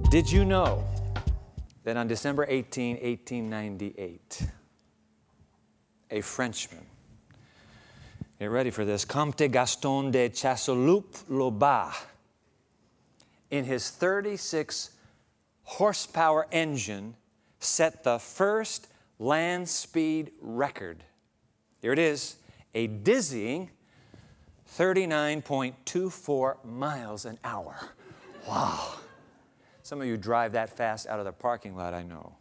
Did you know that on December 18, 1898, a Frenchman, get ready for this, Comte Gaston de Chasseloup-Laubat, in his 36 horsepower engine, set the first land speed record. Here it is, a dizzying 39.24 miles an hour. Wow. Some of you drive that fast out of the parking lot, I know.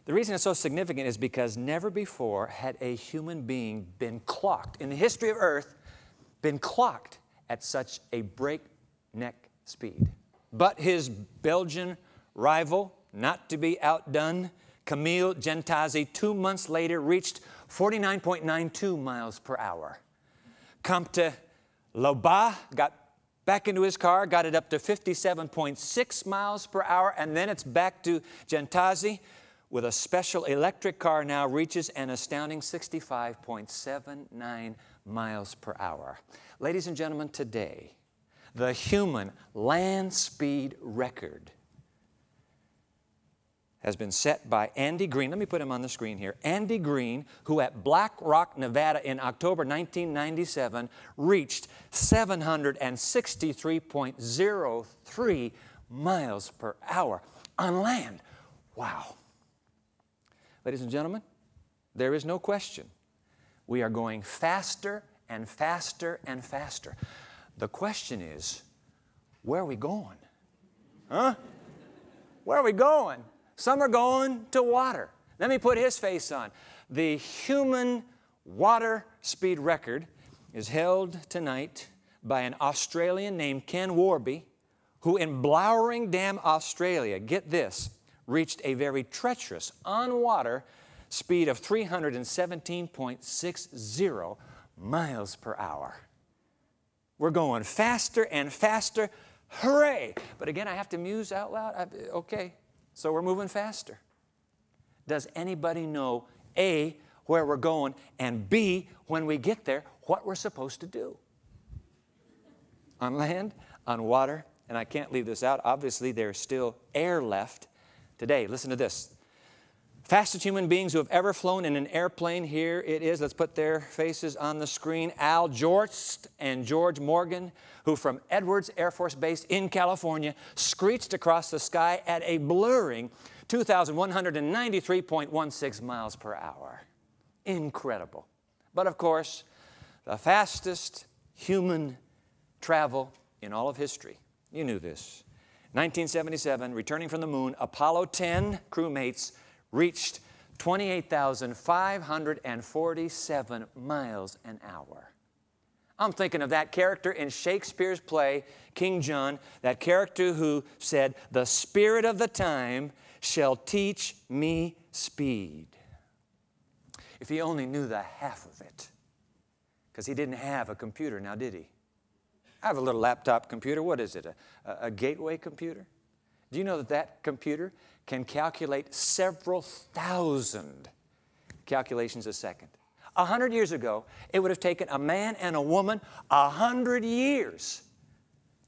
The reason it's so significant is because never before had a human being been clocked, in the history of Earth, been clocked at such a breakneck speed. But his Belgian rival, not to be outdone, Camille Gentazzi, 2 months later reached 49.92 miles per hour. Comte Laubat got back into his car, got it up to 57.6 miles per hour, and then it's back to Gentazzi with a special electric car now reaches an astounding 65.79 miles per hour. Ladies and gentlemen, today, the human land speed record has been set by Andy Green. Let me put him on the screen here. Andy Green, who at Black Rock, Nevada in October 1997 reached 763.03 miles per hour on land. Wow. Ladies and gentlemen, there is no question. We are going faster and faster and faster. The question is, where are we going? Huh? Where are we going? Some are going to water. Let me put his face on. The human water speed record is held tonight by an Australian named Ken Warby, who in Blowering Dam, Australia, get this, reached a very treacherous on water speed of 317.60 miles per hour. We're going faster and faster. Hooray! But again, I have to muse out loud. Okay. So we're moving faster. Does anybody know, A, where we're going, and B, when we get there, what we're supposed to do? On land, on water, and I can't leave this out. Obviously, there's still air left today. Listen to this. Fastest human beings who have ever flown in an airplane, here it is. Let's put their faces on the screen. Al Jorst and George Morgan, who from Edwards Air Force Base in California screeched across the sky at a blurring 2,193.16 miles per hour. Incredible. But of course, the fastest human travel in all of history. You knew this. 1977, returning from the moon, Apollo 10 crewmates reached 28,547 miles an hour. I'm thinking of that character in Shakespeare's play, King John, that character who said, "The spirit of the time shall teach me speed." If he only knew the half of it, because he didn't have a computer now, did he? I have a little laptop computer. What is it, a gateway computer? Do you know that that computer can calculate several thousand calculations a second? 100 years ago, it would have taken a man and a woman 100 years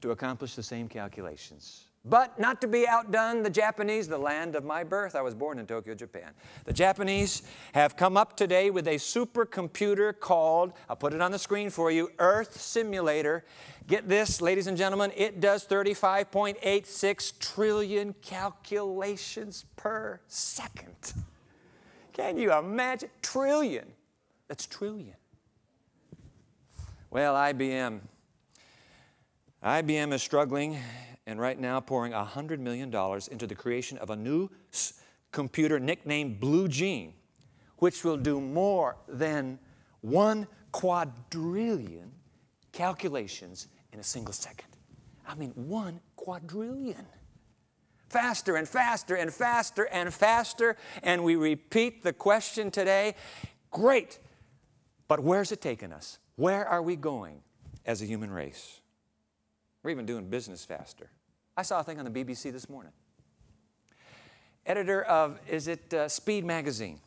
to accomplish the same calculations. But not to be outdone, the Japanese, the land of my birth, I was born in Tokyo, Japan. The Japanese have come up today with a supercomputer called, I'll put it on the screen for you, Earth Simulator. Get this, ladies and gentlemen, it does 35.86 trillion calculations per second. Can you imagine? Trillion. That's trillion. Well, IBM is struggling and right now pouring $100 million into the creation of a new computer nicknamed Blue Gene, which will do more than 1 quadrillion calculations in a single second. I mean, 1 quadrillion. Faster and faster and faster and faster, and we repeat the question today. Great, but where's it taking us? Where are we going as a human race? We're even doing business faster. I saw a thing on the BBC this morning. Editor of, Speed magazine,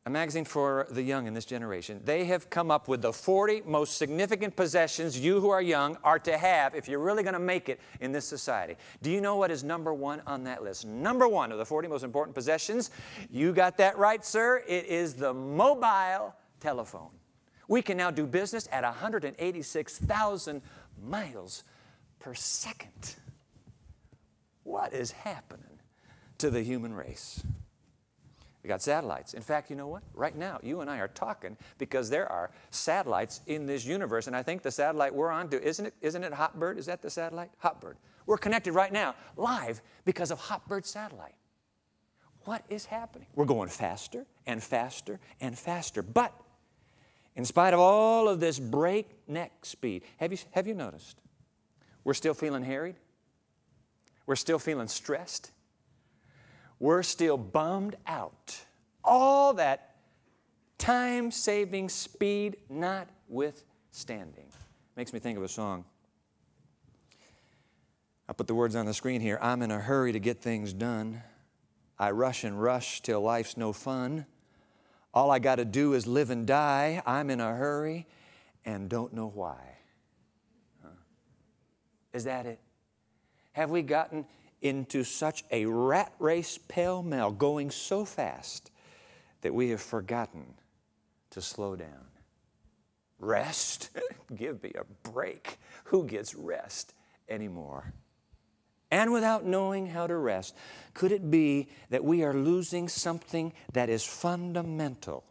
a magazine for the young in this generation. They have come up with the 40 most significant possessions you who are young are to have if you're really going to make it in this society. Do you know what is number one on that list? Number one of the 40 most important possessions, you got that right, sir, it is the mobile telephone. We can now do business at 186,000 miles per second. What is happening to the human race? We got satellites. In fact, you know what? Right now, you and I are talking because there are satellites in this universe, and I think the satellite we're on to, isn't it Hotbird? Is that the satellite? Hotbird. We're connected right now, live, because of Hotbird satellite. What is happening? We're going faster and faster and faster. But in spite of all of this breakneck speed, have you noticed? We're still feeling harried. We're still feeling stressed. We're still bummed out. All that time-saving speed notwithstanding. Makes me think of a song. I'll put the words on the screen here. I'm in a hurry to get things done. I rush and rush till life's no fun. All I got to do is live and die. I'm in a hurry and don't know why. Huh? Is that it? Have we gotten into such a rat race pell-mell, going so fast that we have forgotten to slow down? Rest? Give me a break. Who gets rest anymore? And without knowing how to rest, could it be that we are losing something that is fundamental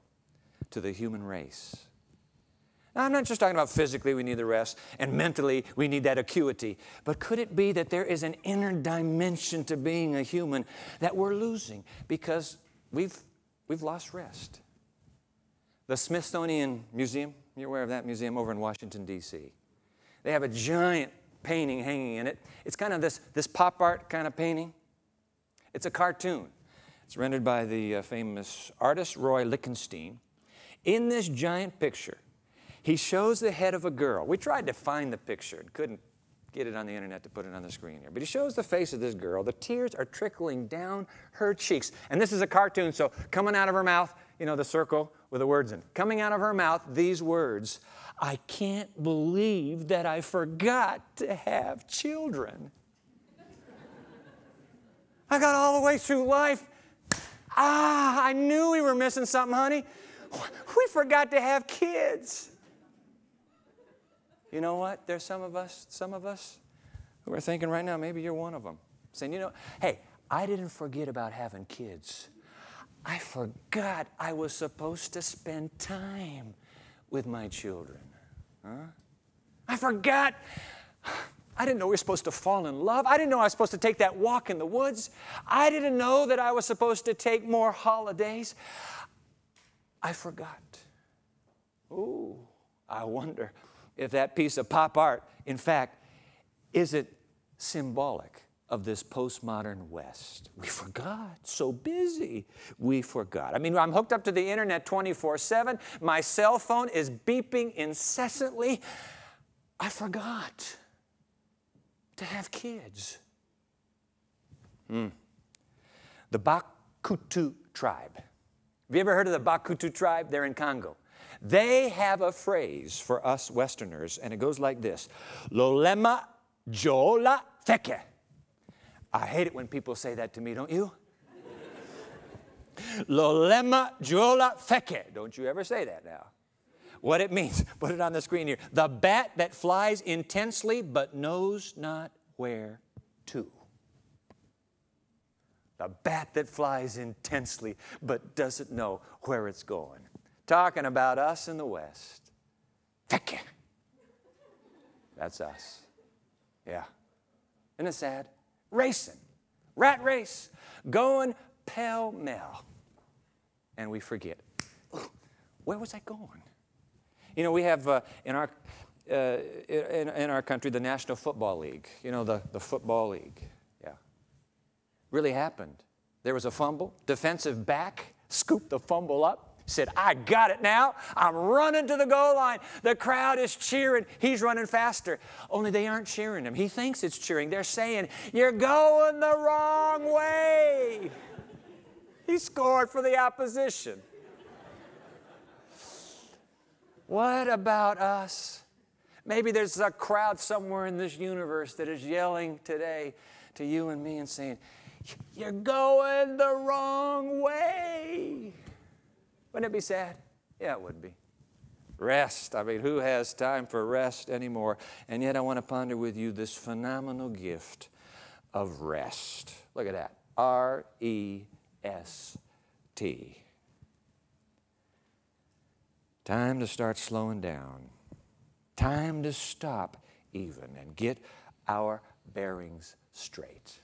to the human race? Now, I'm not just talking about physically we need the rest and mentally we need that acuity, but could it be that there is an inner dimension to being a human that we're losing because we've lost rest? The Smithsonian Museum, you're aware of that museum over in Washington, D.C. They have a giant painting hanging in it. It's kind of this pop art kind of painting. It's a cartoon. It's rendered by the famous artist Roy Lichtenstein. In this giant picture, he shows the head of a girl. We tried to find the picture and couldn't get it on the internet to put it on the screen here. But he shows the face of this girl. The tears are trickling down her cheeks. And this is a cartoon, so coming out of her mouth, you know, the circle with the words in. Coming out of her mouth, these words, I can't believe that I forgot to have children. I got all the way through life. I knew we were missing something, honey. We forgot to have kids. You know what? There's some of us who are thinking right now, maybe you're one of them, saying, you know, hey, I didn't forget about having kids. I forgot I was supposed to spend time with my children. Huh? I forgot. I didn't know we were supposed to fall in love. I didn't know I was supposed to take that walk in the woods. I didn't know that I was supposed to take more holidays. I forgot. Ooh, I wonder if that piece of pop art, in fact, is it symbolic of this postmodern West? We forgot. So busy, we forgot. I mean, I'm hooked up to the internet 24/7. My cell phone is beeping incessantly. I forgot to have kids. The Bakutu tribe. Have you ever heard of the Bakutu tribe? They're in Congo. They have a phrase for us Westerners, and it goes like this. Lolema jola feke. I hate it when people say that to me, don't you? Lolema jola feke. Don't you ever say that now. What it means, put it on the screen here. The bat that flies intensely but knows not where to. The bat that flies intensely but doesn't know where it's going. Talking about us in the West. Feke. That's us. Yeah. Isn't it sad? Racing. Rat race. Going pell-mell. And we forget. Where was I going? You know, we have in our country the National Football League. You know, the Football League. Yeah. Really happened. There was a fumble. Defensive back scooped the fumble up. Said, I got it now. I'm running to the goal line. The crowd is cheering. He's running faster. Only they aren't cheering him. He thinks it's cheering. They're saying, you're going the wrong way. He scored for the opposition. What about us? Maybe there's a crowd somewhere in this universe that is yelling today to you and me and saying, you're going the wrong way. Wouldn't it be sad? Yeah, it would be. Rest. I mean, who has time for rest anymore? And yet I want to ponder with you this phenomenal gift of rest. Look at that. R-E-S-T. Time to start slowing down. Time to stop even and get our bearings straight.